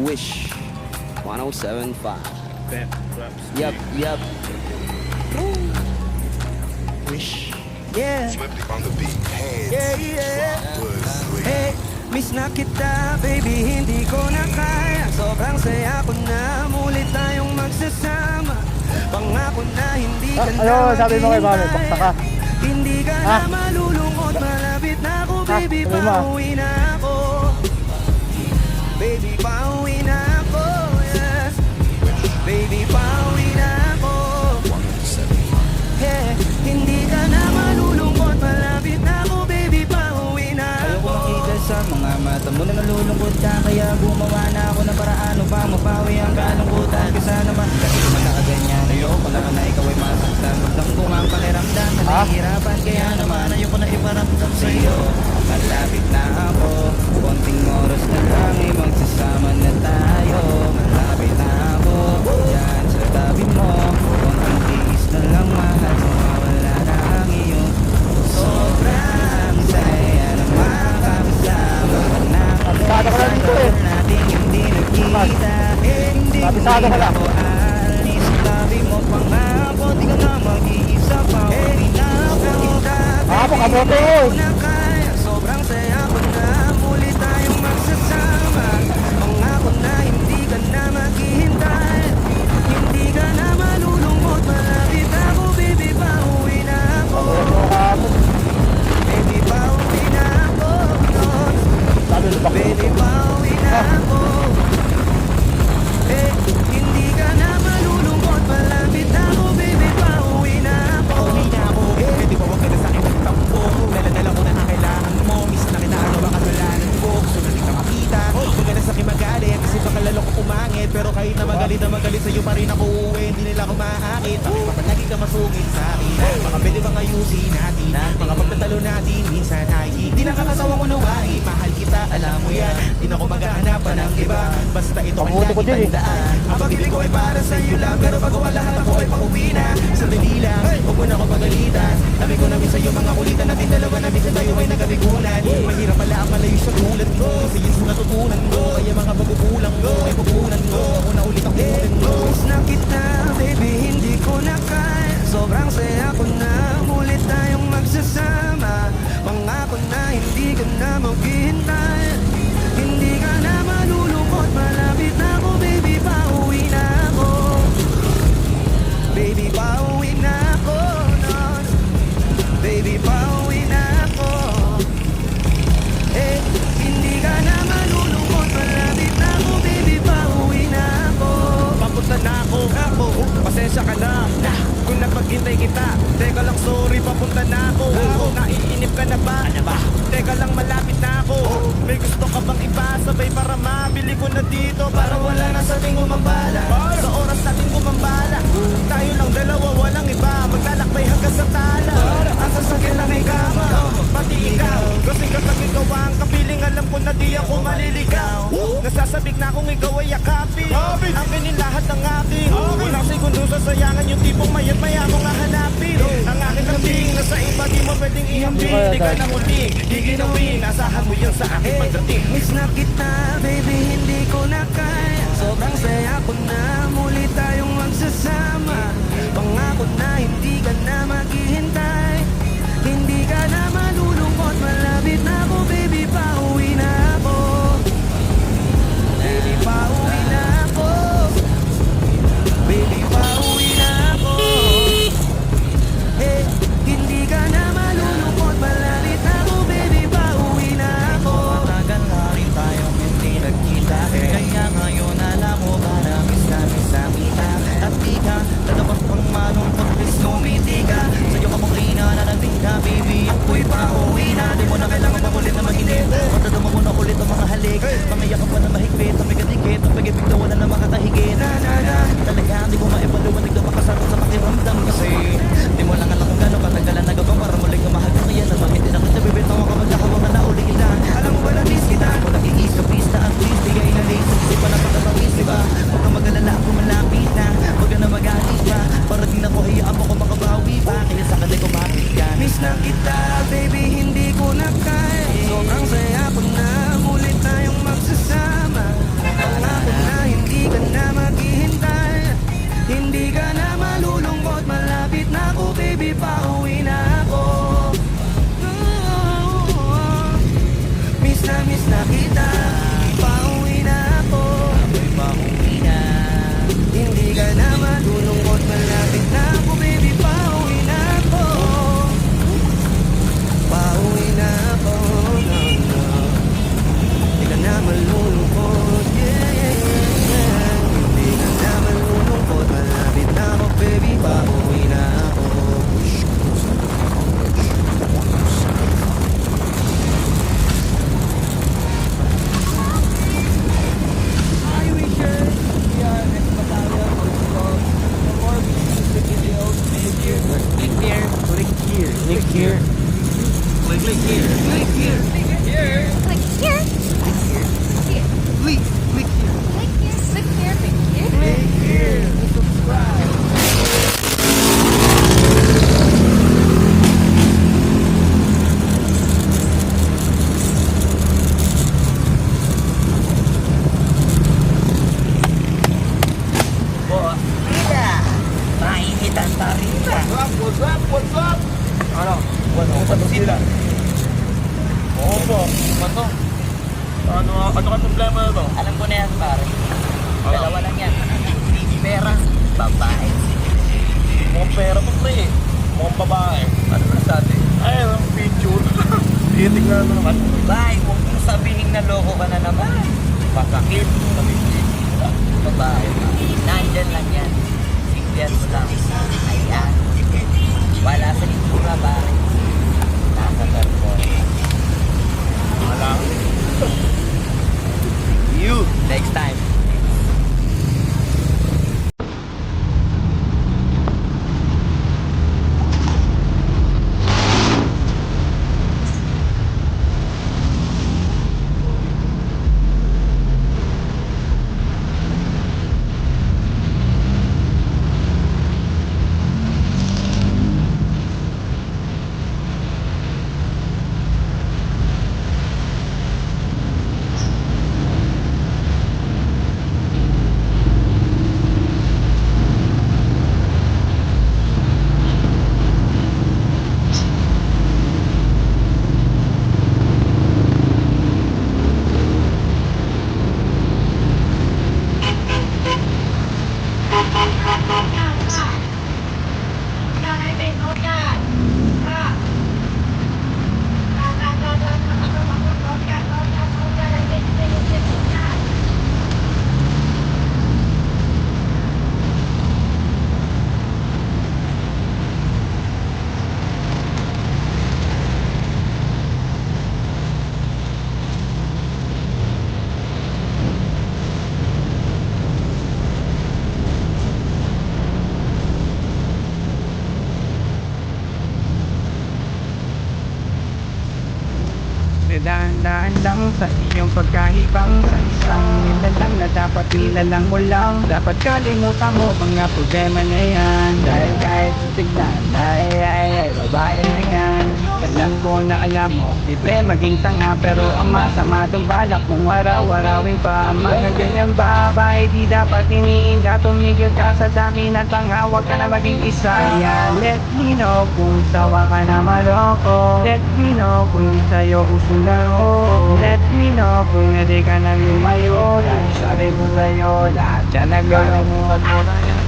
Wish 107.5. Bam, drops. Yup. Wish. Yeah. Flipped on the beat. Hands. Yeah. Was sweet. Hey, miss na kita, baby, hindi ko na kaya. Sobrang saya ko na, muli tayong magsasama. Pangako na hindi ka na Ano sabi mo kay Mami? Bakta ka? Hindi ka na malulungkot, malapit na ako, baby, sabi mo. pauwi na ako. Baby, pauwi na ako, yes. Baby, pauwi na ako. Yeah, hindi ka na malulungkot, malapit na ako, baby, pauwi na ako. Ayoko makita sa mga mata mo na nalulungkot ka, kaya gumawa na ako ng paraan upang mapawi ang kalungkutan. Kesa naman kasi magkakaganyan, ayoko naman na ikaw ay masaktan. Ramdam ko ang pakiramdam na nahihirapan, kaya naman ayoko na iparamdam sa'yo. Malapit na ako, konting oras na lang ay magsasama na tayo. Malapit na ako, yan sa tabi mo, konting tiis na lang mahal, mawala na ang iyong sobrang saya na makakasama ka na. Kabisado ko lang dito eh. Natin hindi nagkita, hindi Kabisado ko lang. ako alis. Tabi mo pangako, di ka na mag-iisa pa. Uwi na ako. Ako, kamote ko eh. Sobrang saya ko na, muli tayong magsasama. Pangako na hindi ka na maghihintay. Hindi ka na malulungkot, malapit ako, baby, pauwi na ako. Baby, pauwi na ako. Sabi mo Baby, pauwi na ako. Eh, hindi ka na malulungkot, malapit ako, baby, pauwi na ako. Pauwi na ako, pwede ba huwag ka na sa akin magtampo? Dala-dala ko na ang kailangan mo. Miss na kita, ano ba kasalanan ko? Gusto na kita makita, huwag ka na sa akin magalit. Kasi baka lalo ko umangit, pero kahit na magalit sa'yo pa rin ako uuwi. Hindi nila ako maaakit, bakit pa lagi ka masungit sa akin? Baka pwede bang ayusin natin? Mga pagtatalo natin, minsan ay hindi nakakasawang unawain. Mahal kita, alam mo yan, di na ako maghahanapan ng iba. Basta ito ang Pamuti ko lagi din eh. tandaan. Ang pag-ibig ko ay para sa'yo lang, pero bago ang lahat ako ay pauwi na. Sandali lang, huwag mo na ako pagalitan. Sabi ko namin sa'yo mga kulitan natin dalawa na minsan tayo ay nagkabigulan. Mahirap pala ang malayo sa tulad ko, sa iyo sa natutunan ko. Kaya mga pagkukulang ko ay pupunan ko. Ako na ulit ang kunin ko. Miss na kita, baby, hindi ko na kaya. Sobrang saya ko na, muli tayong magsasama. Pangako na hindi ka na maghihintay. Hindi ka na malulungkot, malapit na ako, baby, pauwi na ako. Baby, pauwi na ako, no. Baby, pauwi na ako. Eh, hindi ka na malulungkot, malapit na ako, baby, pauwi na ako. Papunta na ako, pasensya ka na. Kung napaghintay kita, teka lang sorry, papunta na ako. Naiinip ka na ba? Teka lang malapit na ako. May gusto ka bang ipasabay para mabili ko na dito? Para wala na sa ating umambala. Sa oras natin kumambala. Tayo lang dalawa, walang iba. Maglalakbay hanggang sa tala. Ang sasakyan lang ay kama, pati ikaw. Kasi kapag ikaw ang kapiling, alam ko na di ako maliligaw. Nasasabik na kung ikaw ay yakapin. Aminin lahat ng akin. Walang segundo sasayangan yung tipong mayat maya mo nga hanapin. Ang aking kambing nasa iba, di mo pwedeng ihambing. Di ka na muling, di ginawin. Asahan mo yun sa aking pagdating. Miss na kita, baby, hindi ko na kaya. Sobrang saya ko na, muli tayong magsasama. Pangako na hindi ka na maghihintay. Hindi ka na malulungkot, malapit na ako, baby, pauwi na ako. Baby, pauwi na ako. Baby, pauwi na ako. Eh, hindi ka na malulungkot, malapit na ako, baby, pauwi na ako. Matagal na rin tayong hindi nagkita, kaya ngayon baby, pauwi na ako. Miss na kita, pauwi na ako. Ako'y pauwi na. Hindi ka na malulungkot, malapit na ako baby, pauwi na ako. Pauwi na ako, no, no. Hindi ka na malulungkot, yeah, yeah, yeah, yeah. Hindi ka na malulungkot, malapit na ako baby, pauwi na ako. Hi Richard! We are X Battalion Outlaws. For more music videos, click here. Click here. Click here. Click here. Click here. Click here. Click here. Click here. Click here. Here. Click. Click here. Click here. Click here. Click here. Click here. Subscribe. Mainit ang tarita. What's up? Ano? Ano sila? Oo po. Ano? Ano ka problema na to? Alam ko na yan, pare. Dalawa lang yan. Pera, babae. Mukhang pera mo pre eh. Mukhang babae. Ano na sa atin? Ay, ang picture. Titignan mo naman. Bay, huwag mo sabihin na loko ka na naman. Pasakit. Babae. Nandyan lang yan. Sigyan mo lang. Ayan. Wala sa itsura, pare. Nasa performance. Wala. You, next time. Dahan-dahan lang sa iyong pagkahibang sa isang nilalang na dapat nilalang mo lang. Dapat kalimutan mo mga problema na yan. Dahil kahit tignan ay babae na yan. Alam ko na alam mo, ibe maging tanga. Pero ang masama itong balak mong araw-arawin pa. Mga ganyang babae di dapat iniinda. Tumigil ka sa dami ng tanga, huwag ka na maging isa. Yeah, let me know kung tawa ka na maloko. Let me know kung di sa'yo uso laro. Let me know kung hindi ka nang lumayo. Dahil sabi ko sa'yo, lahat yan naglalamuhan mo na yan.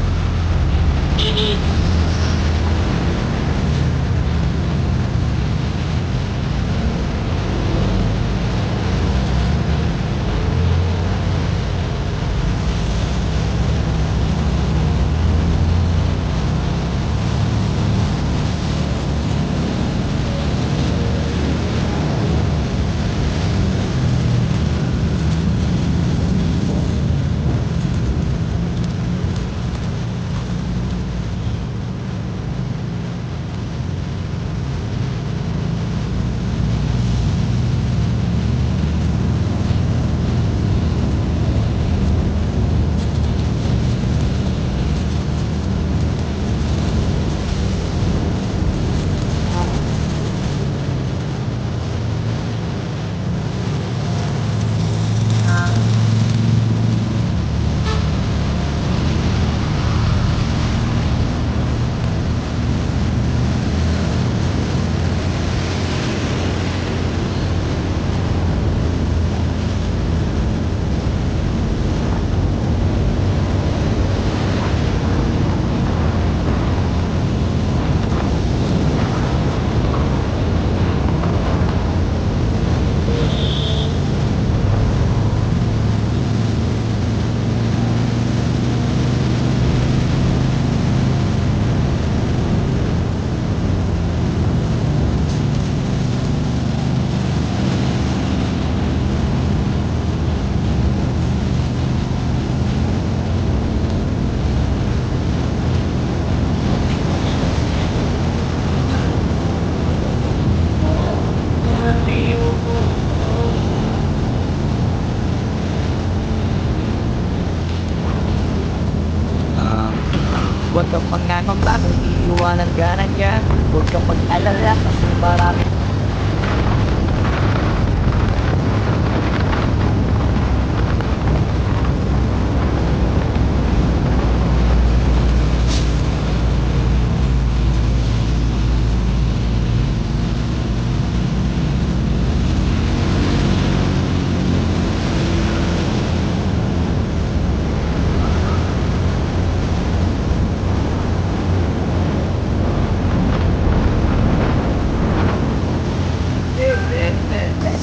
Huwag kang mangangamba kung iiwanan ka na niya. Huwag kang mag-alala kasi marami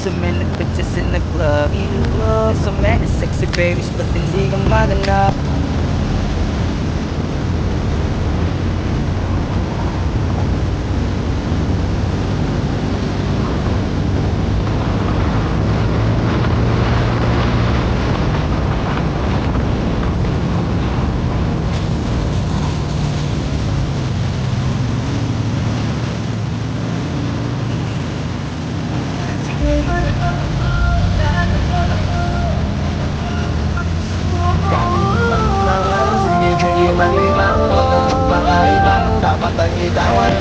so many bitches in the club. So many sexy babies, but hindi ka maganap. Sige, sige, malibang. Huwag kang magpakaiba. Dapat ang itawan.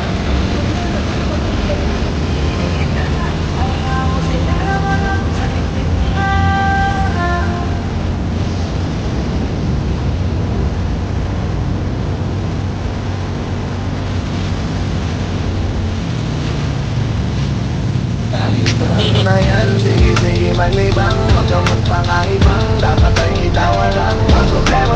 Na yan, sige, sige, malibang. Huwag kang magpakaiba. Dapat ang itawan lang ang problema.